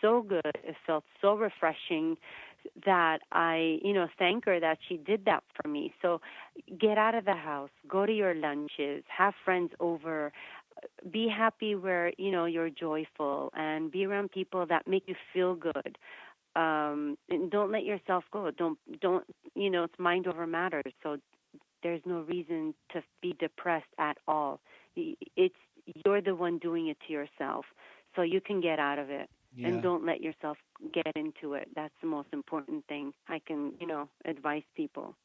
so good. It felt so refreshing that I, thank her that she did that for me. So get out of the house, go to your lunches, have friends over, be happy where, you're joyful, and be around people that make you feel good. And don't let yourself go. Don't, it's mind over matter. So there's no reason to be depressed at all. You're the one doing it to yourself. So you can get out of it. Yeah. And don't let yourself get into it. That's the most important thing I can, advise people.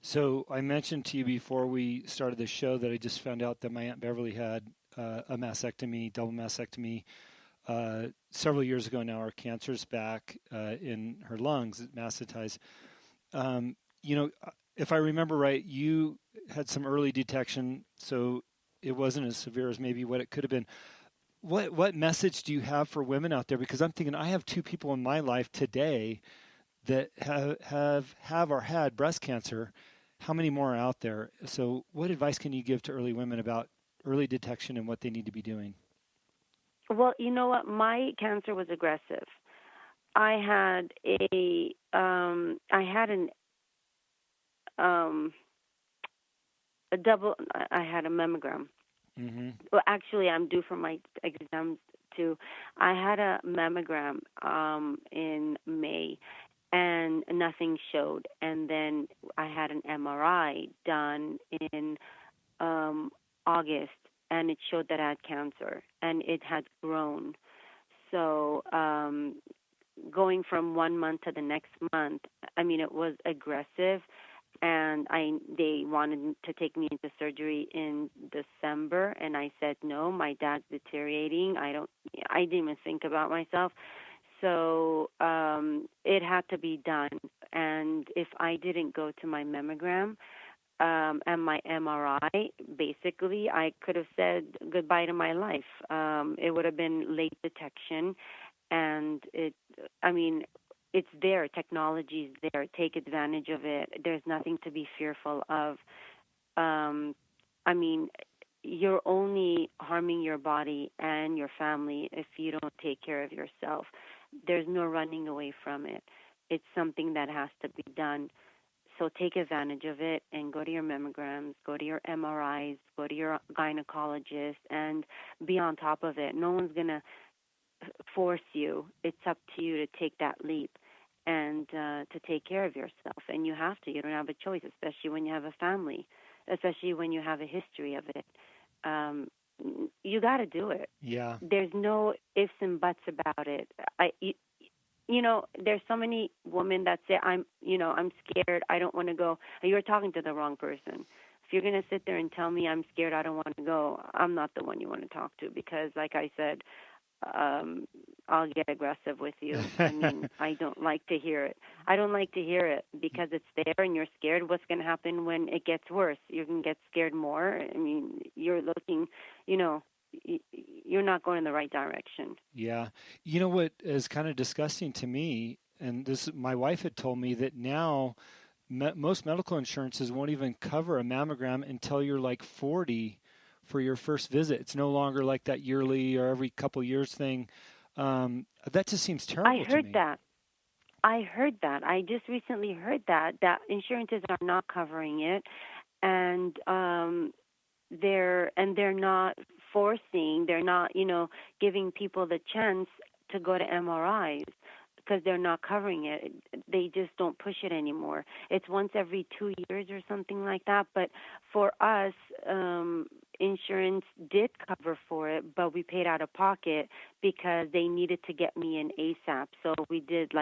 So I mentioned to you before we started the show that I just found out that my Aunt Beverly had a mastectomy, double mastectomy, several years ago now. Her cancer's back in her lungs, mastitized. If I remember right, you had some early detection, so it wasn't as severe as maybe what it could have been. What message do you have for women out there? Because I'm thinking I have two people in my life today that have or had breast cancer. How many more are out there? So what advice can you give to early women about early detection and what they need to be doing? Well, you know what? My cancer was aggressive. I had a mammogram. Mm-hmm. Well, actually, I'm due for my exams too. I had a mammogram in May, and nothing showed. And then I had an MRI done in August, and it showed that I had cancer, and it had grown. So going from 1 month to the next month, it was aggressive. And they wanted to take me into surgery in December, and I said no. My dad's deteriorating. I didn't even think about myself, so it had to be done. And if I didn't go to my mammogram and my MRI, basically I could have said goodbye to my life. It would have been late detection, and it's there. Technology is there. Take advantage of it. There's nothing to be fearful of. You're only harming your body and your family if you don't take care of yourself. There's no running away from it. It's something that has to be done. So take advantage of it and go to your mammograms, go to your MRIs, go to your gynecologist, and be on top of it. No one's going to force you. It's up to you to take that leap and to take care of yourself. And you have to. You don't have a choice, especially when you have a family, especially when you have a history of it. You got to do it. Yeah. There's no ifs and buts about it. There's so many women that say, I'm scared, I don't want to go. You're talking to the wrong person. If you're going to sit there and tell me I'm scared, I don't want to go, I'm not the one you want to talk to, because like I said, I'll get aggressive with you. I don't like to hear it. I don't like to hear it because it's there and you're scared. What's going to happen when it gets worse? You're going to get scared more. You're looking, you're not going in the right direction. Yeah. You know what is kind of disgusting to me, and my wife had told me that now most medical insurances won't even cover a mammogram until you're like 40 for your first visit. It's no longer like that yearly or every couple years thing. That just seems terrible to me. I heard that. I just recently heard that insurances are not covering it, and they're not forcing. They're not, giving people the chance to go to MRIs because they're not covering it. They just don't push it anymore. It's once every 2 years or something like that. But for us, insurance did cover for it, but we paid out of pocket because they needed to get me in ASAP. So we did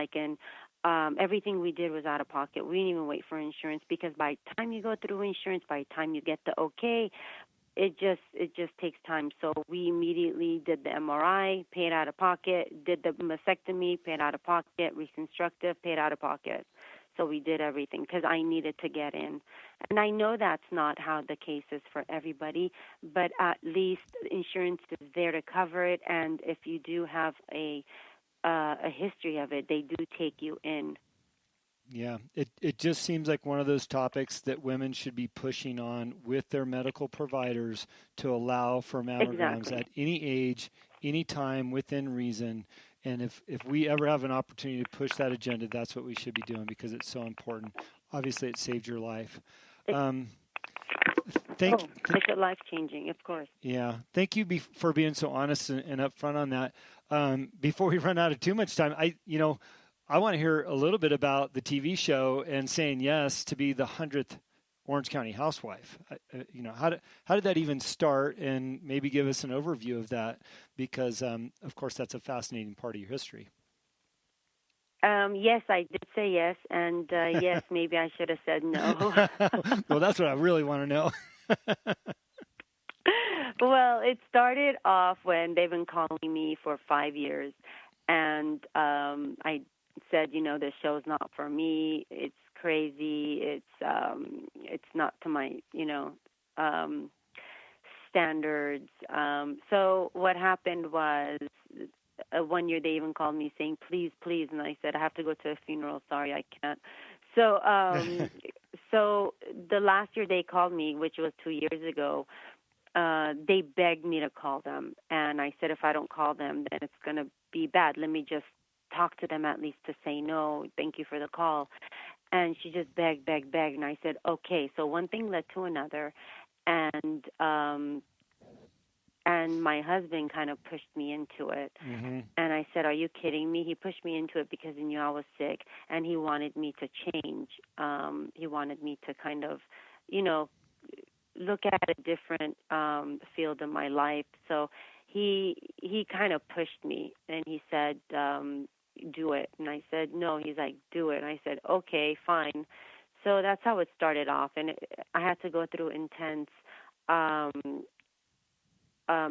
everything we did was out of pocket. We didn't even wait for insurance because by the time you go through insurance, by the time you get the okay, it just takes time. So we immediately did the MRI, paid out of pocket, did the mastectomy, paid out of pocket, reconstructive, paid out of pocket. So we did everything because I needed to get in. And I know that's not how the case is for everybody, but at least insurance is there to cover it. And if you do have a history of it, they do take you in. Yeah, it just seems like one of those topics that women should be pushing on with their medical providers to allow for mammograms at any age, any time, within reason. And if we ever have an opportunity to push that agenda, that's what we should be doing because it's so important. Obviously, it saved your life. It's life-changing, of course. Yeah. Thank you for being so honest and upfront on that. Before we run out of too much time, I want to hear a little bit about the TV show and saying yes to be the 100th Orange County Housewife. How did that even start? And maybe give us an overview of that because, of course, that's a fascinating part of your history. Yes, I did say yes, and yes, maybe I should have said no. Well, that's what I really want to know. Well, it started off when they've been calling me for 5 years, and I said, the show's not for me. It's crazy. It's not to my, standards. So what happened was 1 year they even called me saying, please, please. And I said, I have to go to a funeral. Sorry, I can't. So, so the last year they called me, which was 2 years ago, they begged me to call them. And I said, if I don't call them, then it's going to be bad. Let me just talk to them at least to say no. Thank you for the call. And she just begged. And I said, okay. So one thing led to another. And my husband kind of pushed me into it. Mm-hmm. And I said, are you kidding me? He pushed me into it because he knew I was sick, and he wanted me to change. He wanted me to kind of, look at a different field of my life. So he kind of pushed me, and he said, do it. And I said, no. He's like, do it. And I said, okay, fine. So that's how it started off. And I had to go through intense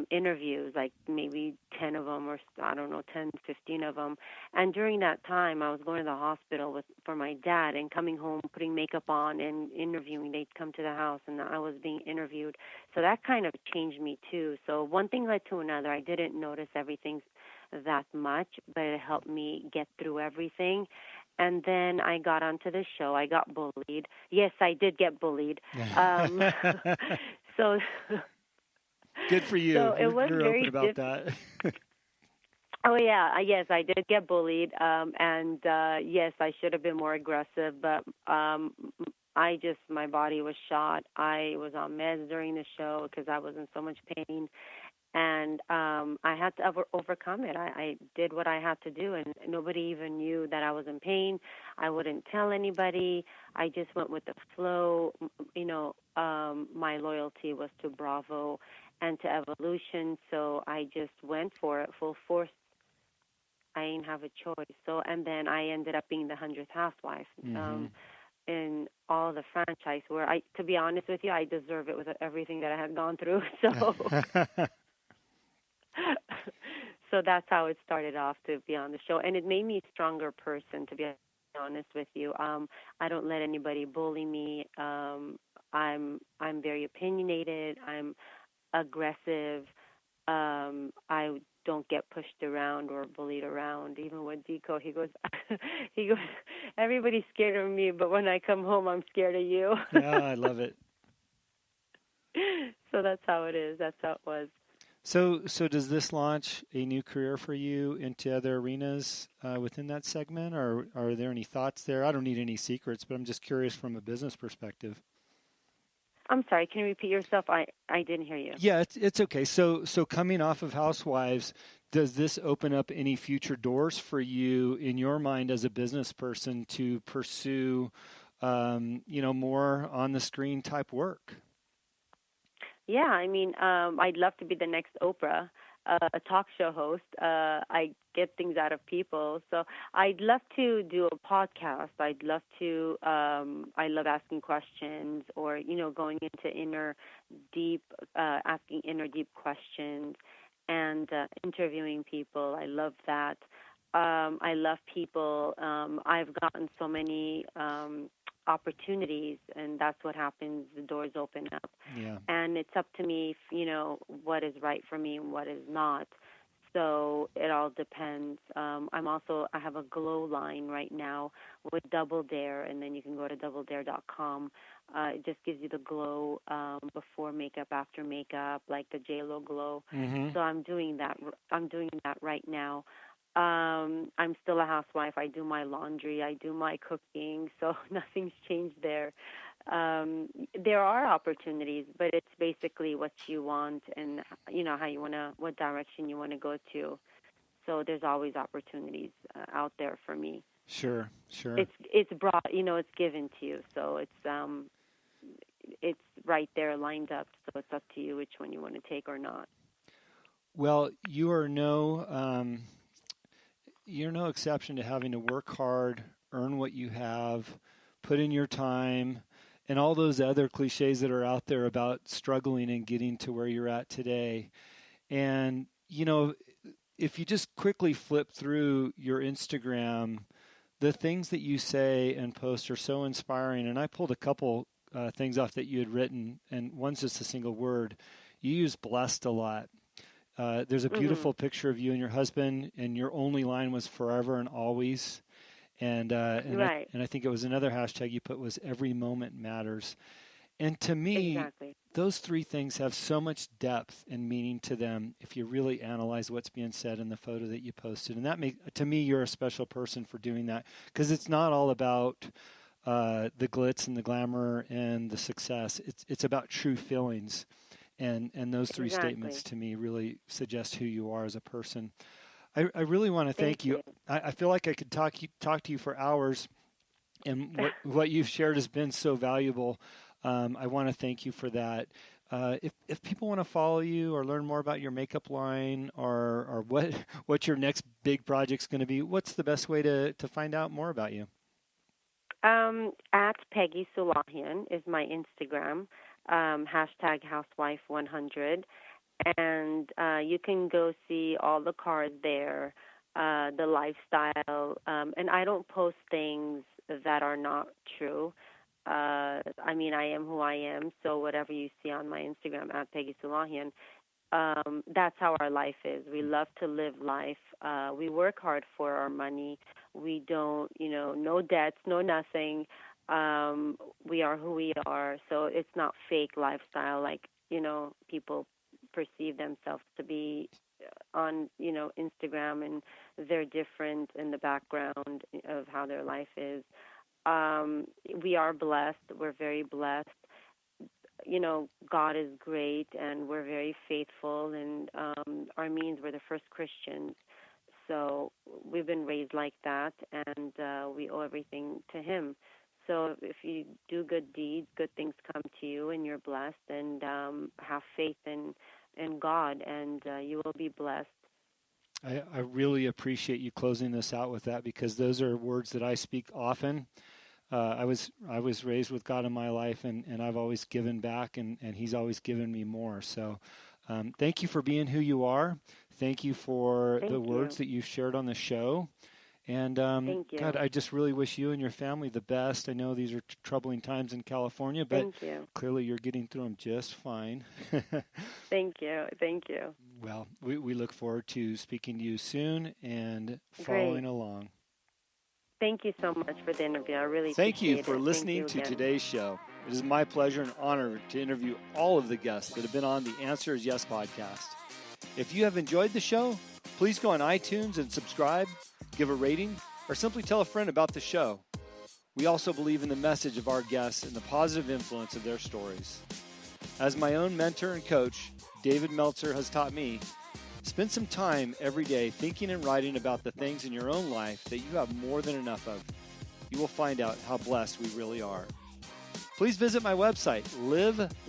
interviews, like maybe 10 of them, or I don't know, 10, 15 of them. And during that time, I was going to the hospital for my dad and coming home, putting makeup on and interviewing. They'd come to the house and I was being interviewed. So that kind of changed me too. So one thing led to another. I didn't notice everything that much, but it helped me get through everything. And then I got onto the show. I got bullied. Yes, I did get bullied. So... Good for you. So it was You're very open about that. Oh, yeah. Yes, I did get bullied. And yes, I should have been more aggressive. But my body was shot. I was on meds during the show because I was in so much pain. And I had to overcome it. I did what I had to do, and nobody even knew that I was in pain. I wouldn't tell anybody. I just went with the flow. My loyalty was to Bravo and to Evolution, so I just went for it full force. I didn't have a choice. So, and then I ended up being the 100th Housewife in all the franchise. Where to be honest with you, I deserve it with everything that I had gone through. So, so that's how it started off to be on the show, and it made me a stronger person. To be honest with you, I don't let anybody bully me. I'm very opinionated. I'm aggressive. I don't get pushed around or bullied around. Even with Deco, he goes, everybody's scared of me, but when I come home, I'm scared of you. Yeah, I love it. So that's how it is. That's how it was. So does this launch a new career for you into other arenas within that segment, or are there any thoughts there? I don't need any secrets, but I'm just curious from a business perspective. I'm sorry. Can you repeat yourself? I didn't hear you. Yeah, it's okay. So coming off of Housewives, does this open up any future doors for you in your mind as a business person to pursue, more on the screen type work? Yeah, I mean, I'd love to be the next Oprah, a talk show host. I get things out of people. So I'd love to do a podcast. I'd love to, I love asking questions or, going into asking inner deep questions and interviewing people. I love that. I love people. I've gotten so many opportunities, and that's what happens. The doors open up. Yeah. And it's up to me, what is right for me and what is not. So it all depends. I have a glow line right now with Double Dare, and then you can go to doubledare.com. It just gives you the glow before makeup, after makeup, like the JLo glow. Mm-hmm. So I'm doing that. I'm doing that right now. I'm still a housewife. I do my laundry. I do my cooking. So nothing's changed there. There are opportunities, but it's basically what you want and, how you want to, what direction you want to go to. So there's always opportunities out there for me. Sure, sure. It's brought, it's given to you. So it's right there lined up. So it's up to you which one you want to take or not. Well, you're no exception to having to work hard, earn what you have, put in your time, and all those other cliches that are out there about struggling and getting to where you're at today. And, if you just quickly flip through your Instagram, the things that you say and post are so inspiring. And I pulled a couple things off that you had written, and one's just a single word. You use blessed a lot. There's a beautiful picture of you and your husband, and your only line was forever and always. And right. I think it was another hashtag you put was every moment matters. And to me, exactly. Those three things have so much depth and meaning to them if you really analyze what's being said in the photo that you posted. And to me, you're a special person for doing that, because it's not all about the glitz and the glamour and the success. It's about true feelings. And those three statements to me really suggest who you are as a person. I really want to thank you. I feel like I could talk to you for hours, and what you've shared has been so valuable. I want to thank you for that. If people want to follow you or learn more about your makeup line or what your next big project's going to be, what's the best way to find out more about you? At Peggy Sulahain is my Instagram, hashtag housewife100. And you can go see all the cars there, the lifestyle. And I don't post things that are not true. I am who I am, so whatever you see on my Instagram, at Peggy Sulahain, that's how our life is. We love to live life. We work hard for our money. We don't, no debts, no nothing. We are who we are, so it's not fake lifestyle like, people perceive themselves to be on, Instagram, and they're different in the background of how their life is. We are blessed. We're very blessed. God is great, and we're very faithful, and Armenes were the first Christians. So we've been raised like that, and we owe everything to him. So if you do good deeds, good things come to you, and you're blessed, and have faith in God, and you will be blessed. I really appreciate you closing this out with that, because those are words that I speak often. I was raised with God in my life, and I've always given back, and He's always given me more. So thank you for being who you are. Thank you for the words that you've shared on the show. And Thank you. God, I just really wish you and your family the best. I know these are troubling times in California, but clearly you're getting through them just fine. Thank you. Thank you. Well, we look forward to speaking to you soon and following along. Thank you so much for the interview. I really Thank you appreciate for it. listening to today's show. It is my pleasure and honor to interview all of the guests that have been on the Answer is Yes podcast. If you have enjoyed the show, please go on iTunes and subscribe, give a rating, or simply tell a friend about the show. We also believe in the message of our guests and the positive influence of their stories. As my own mentor and coach, David Meltzer, has taught me, spend some time every day thinking and writing about the things in your own life that you have more than enough of. You will find out how blessed we really are. Please visit my website,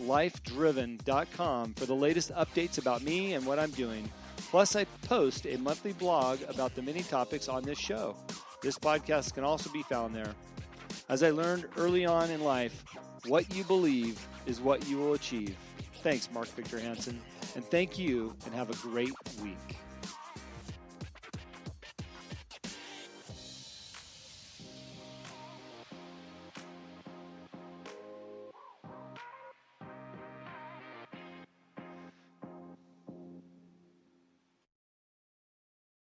livelifedriven.com, for the latest updates about me and what I'm doing. Plus, I post a monthly blog about the many topics on this show. This podcast can also be found there. As I learned early on in life, what you believe is what you will achieve. Thanks, Mark Victor Hansen, and thank you, and have a great week.